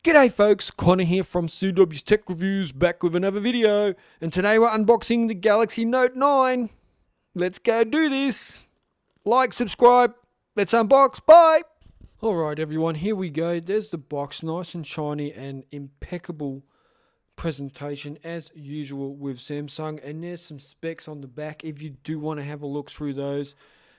G'day folks, Connor here from CW's Tech Reviews, back with another video, and today we're unboxing the Galaxy Note 9. Let's go do this. Like, subscribe, let's unbox, bye! Alright everyone, here we go. There's the box, nice and shiny and impeccable presentation as usual with Samsung, and there's some specs on the back if you do want to have a look through those.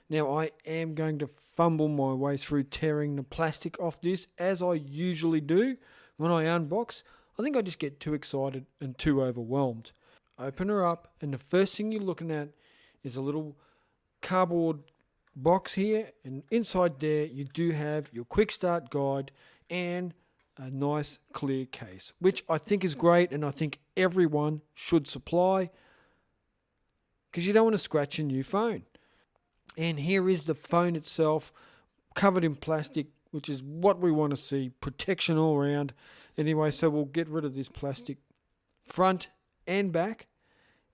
Now I am going to fumble my way through tearing the plastic off this as I usually do when I unbox. I think I just get too excited and too overwhelmed. Open her up and the first thing you're looking at is a little cardboard box here, and inside there you do have your quick start guide and a nice clear case, which I think is great and I think everyone should supply because you don't want to scratch a new phone. And here is the phone itself, covered in plastic, which is what we want to see. Protection all around. Anyway, so we'll get rid of this plastic front and back,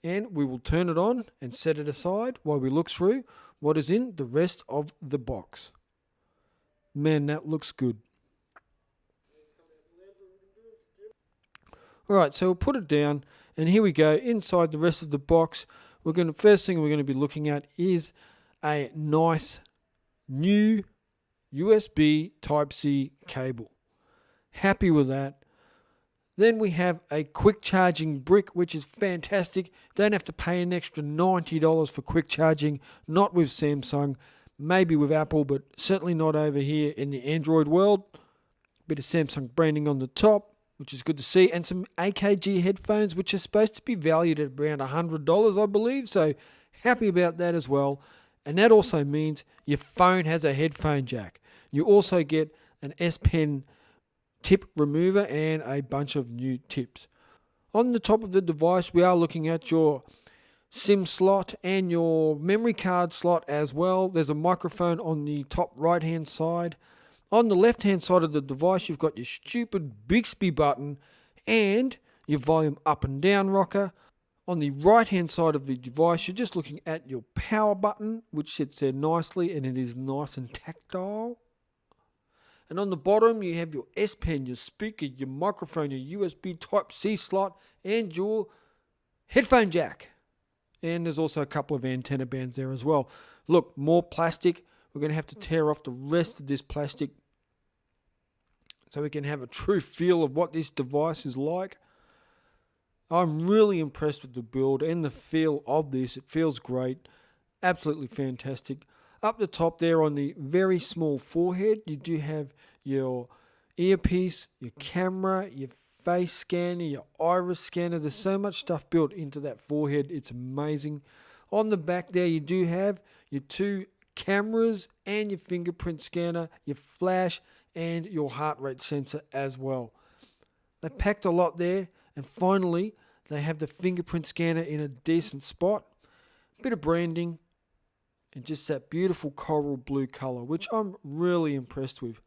and we will turn it on and set it aside while we look through what is in the rest of the box. Man, that looks good. Alright, so we'll put it down, and here we go. Inside the rest of the box, first thing we're going to be looking at is a nice new USB Type-C cable. Happy with that. Then we have a quick charging brick, which is fantastic. Don't have to pay an extra $90 for quick charging. Not with Samsung, maybe with Apple, but certainly not over here in the Android world. Bit of Samsung branding on the top, which is good to see. And some AKG headphones, which are supposed to be valued at around $100, I believe. So happy about that as well. And that also means your phone has a headphone jack. You also get an S Pen tip remover and a bunch of new tips. On the top of the device, we are looking at your SIM slot and your memory card slot as well. There's a microphone on the top right hand side. On the left hand side of the device, you've got your stupid Bixby button and your volume up and down rocker. On the right hand side of the device, you're just looking at your power button, which sits there nicely and it is nice and tactile. And on the bottom, you have your S Pen, your speaker, your microphone, your USB Type-C slot, and your headphone jack. And there's also a couple of antenna bands there as well. Look, more plastic. We're going to have to tear off the rest of this plastic so we can have a true feel of what this device is like. I'm really impressed with the build and the feel of this. It feels great. Absolutely fantastic. Up the top there on the very small forehead, you do have your earpiece, your camera, your face scanner, your iris scanner. There's so much stuff built into that forehead. It's amazing. On the back there, you do have your two cameras and your fingerprint scanner, your flash, and your heart rate sensor as well. They packed a lot there. And finally, they have the fingerprint scanner in a decent spot. Bit of branding and just that beautiful coral blue color, which I'm really impressed with.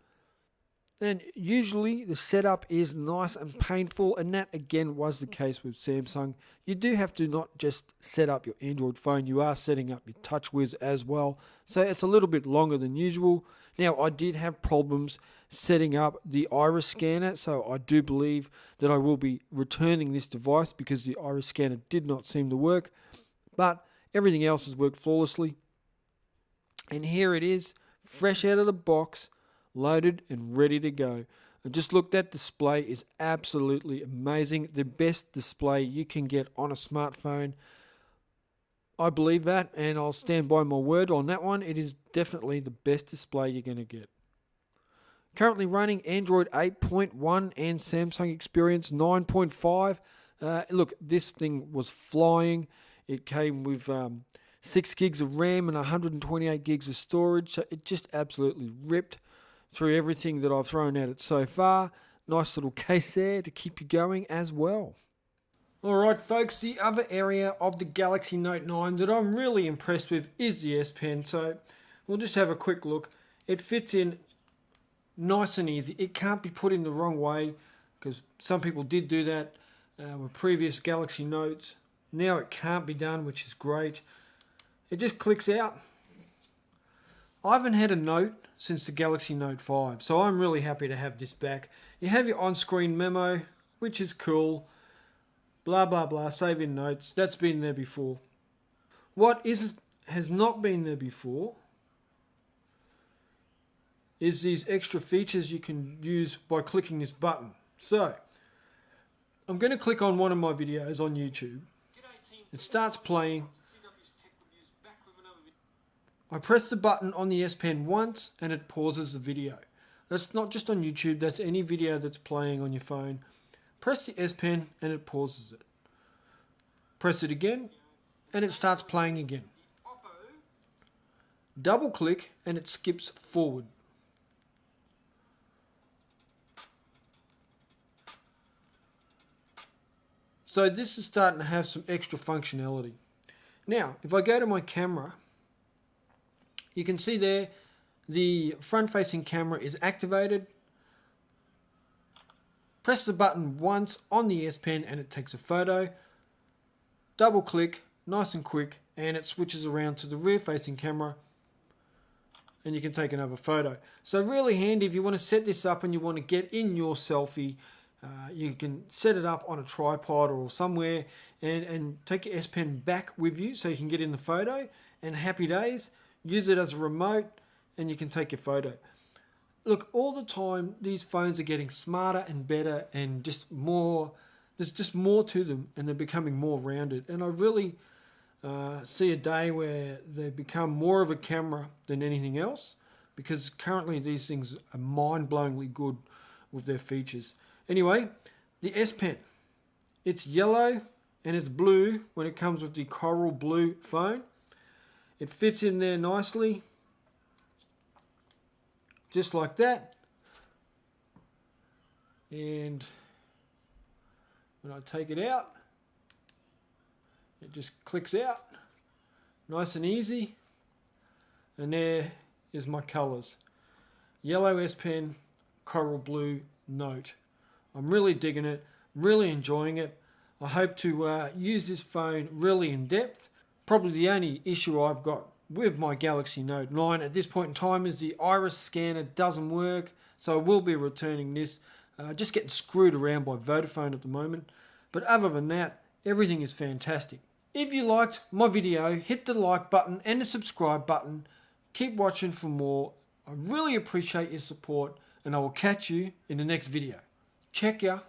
And usually the setup is nice and painful, and that again was the case with Samsung. You do have to not just set up your Android phone, you are setting up your TouchWiz as well. So it's a little bit longer than usual. Now I did have problems setting up the iris scanner, so I do believe that I will be returning this device because the iris scanner did not seem to work. But everything else has worked flawlessly. And here it is, fresh out of the box, loaded and ready to go. And just look, that display is absolutely amazing. The best display you can get on a smartphone. I believe that, and I'll stand by my word on that one. It is definitely the best display you're going to get. Currently running Android 8.1 and Samsung Experience 9.5. Look, this thing was flying. It came with 6 gigs of RAM and 128 gigs of storage, so it just absolutely ripped through everything that I've thrown at it so far. Nice little case there to keep you going as well. Alright folks, the other area of the Galaxy Note 9 that I'm really impressed with is the S Pen. So we'll just have a quick look. It fits in nice and easy. It can't be put in the wrong way because some people did do that with previous Galaxy Notes. Now it can't be done, which is great. It just clicks out. I haven't had a Note since the Galaxy Note 5, so I'm really happy to have this back. You have your on-screen memo, which is cool. Blah, blah, blah, save in notes. That's been there before. What has not been there before is these extra features you can use by clicking this button. So, I'm going to click on one of my videos on YouTube. It starts playing. I press the button on the S Pen once and it pauses the video. That's not just on YouTube, that's any video that's playing on your phone. Press the S Pen and it pauses it. Press it again and it starts playing again. Double click and it skips forward. So this is starting to have some extra functionality. Now, if I go to my camera, you can see there the front-facing camera is activated. Press the button once on the S Pen and it takes a photo. Double click, nice and quick, and it switches around to the rear-facing camera and you can take another photo. So really handy if you want to set this up and you want to get in your selfie. You can set it up on a tripod or somewhere and take your S Pen back with you so you can get in the photo, and happy days. Use it as a remote and you can take your photo. Look, all the time these phones are getting smarter and better and just more, there's just more to them and they're becoming more rounded. And I really see a day where they become more of a camera than anything else, because currently these things are mind-blowingly good with their features. Anyway, the S Pen, it's yellow and it's blue when it comes with the coral blue phone. It fits in there nicely, just like that. And when I take it out, it just clicks out, nice and easy. And there is my colors. Yellow S Pen, coral blue Note. I'm really digging it, really enjoying it. I hope to use this phone really in depth. Probably the only issue I've got with my Galaxy Note 9 at this point in time is the iris scanner doesn't work, so I will be returning this. Just getting screwed around by Vodafone at the moment. But other than that, everything is fantastic. If you liked my video, hit the like button and the subscribe button. Keep watching for more. I really appreciate your support, and I will catch you in the next video. Check ya.